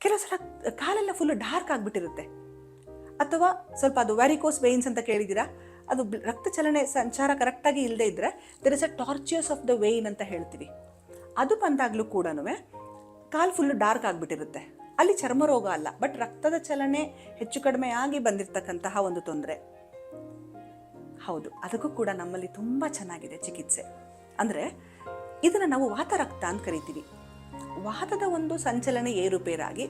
ಕೆಲವು ಸಲ ಕಾಲೆಲ್ಲ ಫುಲ್ ಡಾರ್ಕ್ ಆಗಿಬಿಟ್ಟಿರುತ್ತೆ, ಅಥವಾ ಸ್ವಲ್ಪ ಅದು ವ್ಯಾರಿಕೋಸ್ ವೇನ್ಸ್ ಅಂತ ಕೇಳಿದ್ದೀರಾ, ಅದು ರಕ್ತ ಚಲನೆ ಸಂಚಾರ ಕರೆಕ್ಟಾಗಿ ಇಲ್ಲದೆ ಇದ್ದರೆ there is a tortuous of the vein ಅಂತ ಹೇಳ್ತೀವಿ. ಅದು ಬಂದಾಗಲೂ ಕೂಡ ಕಾಲು ಫುಲ್ಲು ಡಾರ್ಕ್ ಆಗಿಬಿಟ್ಟಿರುತ್ತೆ. ಅಲ್ಲಿ ಚರ್ಮ ರೋಗ ಅಲ್ಲ, ಬಟ್ ರಕ್ತದ ಚಲನೆ ಹೆಚ್ಚು ಕಡಿಮೆ ಆಗಿ ಬಂದಿರತಕ್ಕಂತಹ ಒಂದು ತೊಂದರೆ. ಹೌದು, ಅದಕ್ಕೂ ಕೂಡ ನಮ್ಮಲ್ಲಿ ತುಂಬ ಚೆನ್ನಾಗಿದೆ ಚಿಕಿತ್ಸೆ. ಅಂದರೆ ಇದನ್ನು ನಾವು ವಾತರಕ್ತ ಅಂತ ಕರಿತೀವಿ. ವಾತದ ಒಂದು ಸಂಚಲನೆ ಏರುಪೇರಾಗಿ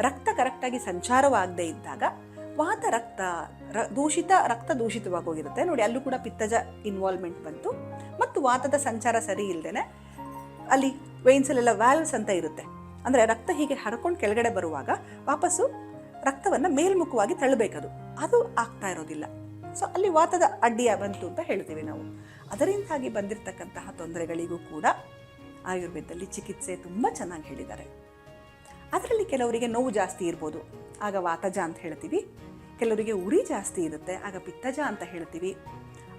ರಕ್ತ ಕರೆಕ್ಟಾಗಿ ಸಂಚಾರವಾಗದೇ ಇದ್ದಾಗ ವಾತ ರಕ್ತ ರಕ್ತ ದೂಷಿತವಾಗೋಗಿರುತ್ತೆ ನೋಡಿ. ಅಲ್ಲೂ ಕೂಡ ಪಿತ್ತಜ ಇನ್ವಾಲ್ವ್ಮೆಂಟ್ ಬಂತು, ಮತ್ತು ವಾತದ ಸಂಚಾರ ಸರಿ ಇಲ್ಲದೇನೆ ಅಲ್ಲಿ ವೇನ್ಸಲ್ಲೆಲ್ಲ ವ್ಯಾಲ್ವ್ಸ್ ಅಂತ ಇರುತ್ತೆ. ಅಂದರೆ ರಕ್ತ ಹೀಗೆ ಹರ್ಕೊಂಡು ಕೆಳಗಡೆ ಬರುವಾಗ ವಾಪಸ್ಸು ರಕ್ತವನ್ನು ಮೇಲ್ಮುಖವಾಗಿ ತಳ್ಳಬೇಕದು, ಅದು ಆಗ್ತಾ ಇರೋದಿಲ್ಲ. ಸೊ ಅಲ್ಲಿ ವಾತದ ಅಡ್ಡಿಯ ಬಂತು ಅಂತ ಹೇಳ್ತೀವಿ ನಾವು. ಅದರಿಂದಾಗಿ ಬಂದಿರತಕ್ಕಂತಹ ತೊಂದರೆಗಳಿಗೂ ಕೂಡ ಆಯುರ್ವೇದದಲ್ಲಿ ಚಿಕಿತ್ಸೆ ತುಂಬ ಚೆನ್ನಾಗಿ ಹೇಳಿದ್ದಾರೆ. ಅದರಲ್ಲಿ ಕೆಲವರಿಗೆ ನೋವು ಜಾಸ್ತಿ ಇರ್ಬೋದು, ಆಗ ವಾತಜ ಅಂತ ಹೇಳ್ತೀವಿ. ಕೆಲವರಿಗೆ ಉರಿ ಜಾಸ್ತಿ ಇರುತ್ತೆ, ಆಗ ಪಿತ್ತಜ ಅಂತ ಹೇಳ್ತೀವಿ.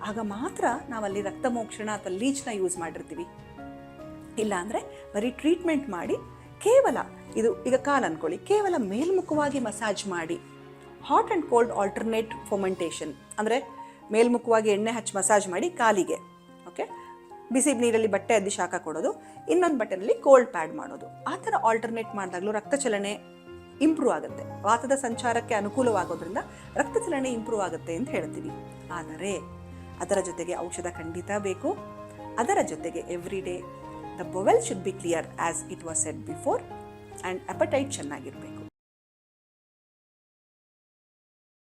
ಆಗ ಮಾತ್ರ ನಾವಲ್ಲಿ ರಕ್ತ ಮೋಕ್ಷಣ ಅಥವಾ ಲೀಚ್ನ ಯೂಸ್ ಮಾಡಿರ್ತೀವಿ. ಇಲ್ಲ ಅಂದರೆ ಬರೀ ಟ್ರೀಟ್ಮೆಂಟ್ ಮಾಡಿ ಕೇವಲ ಇದು ಈಗ ಕಾಲು ಅಂದ್ಕೊಳ್ಳಿ, ಕೇವಲ ಮೇಲ್ಮುಖವಾಗಿ ಮಸಾಜ್ ಮಾಡಿ ಹಾಟ್ ಆ್ಯಂಡ್ ಕೋಲ್ಡ್ ಆಲ್ಟರ್ನೇಟ್ ಫೊಮೆಂಟೇಷನ್, ಅಂದರೆ ಮೇಲ್ಮುಖವಾಗಿ ಎಣ್ಣೆ ಹಚ್ಚಿ ಮಸಾಜ್ ಮಾಡಿ ಕಾಲಿಗೆ, ಓಕೆ, ಬಿಸಿ ನೀರಲ್ಲಿ ಬಟ್ಟೆ ಅದ್ದಿ ಶಾಖ ಕೊಡೋದು, ಇನ್ನೊಂದು ಬಟ್ಟೆನಲ್ಲಿ ಕೋಲ್ಡ್ ಪ್ಯಾಡ್ ಮಾಡೋದು. ಆ ಥರ ಆಲ್ಟರ್ನೇಟ್ ಮಾಡಿದಾಗಲೂ ರಕ್ತ ಚಲನೆ ಇಂಪ್ರೂವ್ ಆಗುತ್ತೆ. ವಾತದ ಸಂಚಾರಕ್ಕೆ ಅನುಕೂಲವಾಗೋದ್ರಿಂದ ರಕ್ತ ಚಲನೆ ಇಂಪ್ರೂವ್ ಆಗುತ್ತೆ ಅಂತ ಹೇಳ್ತೀವಿ. ಆದರೆ ಅದರ ಜೊತೆಗೆ ಔಷಧ ಖಂಡಿತ ಬೇಕು. ಅದರ ಜೊತೆಗೆ every day the bowel should be clear as it was said before, and appetite ಚೆನ್ನಾಗಿರಬೇಕು.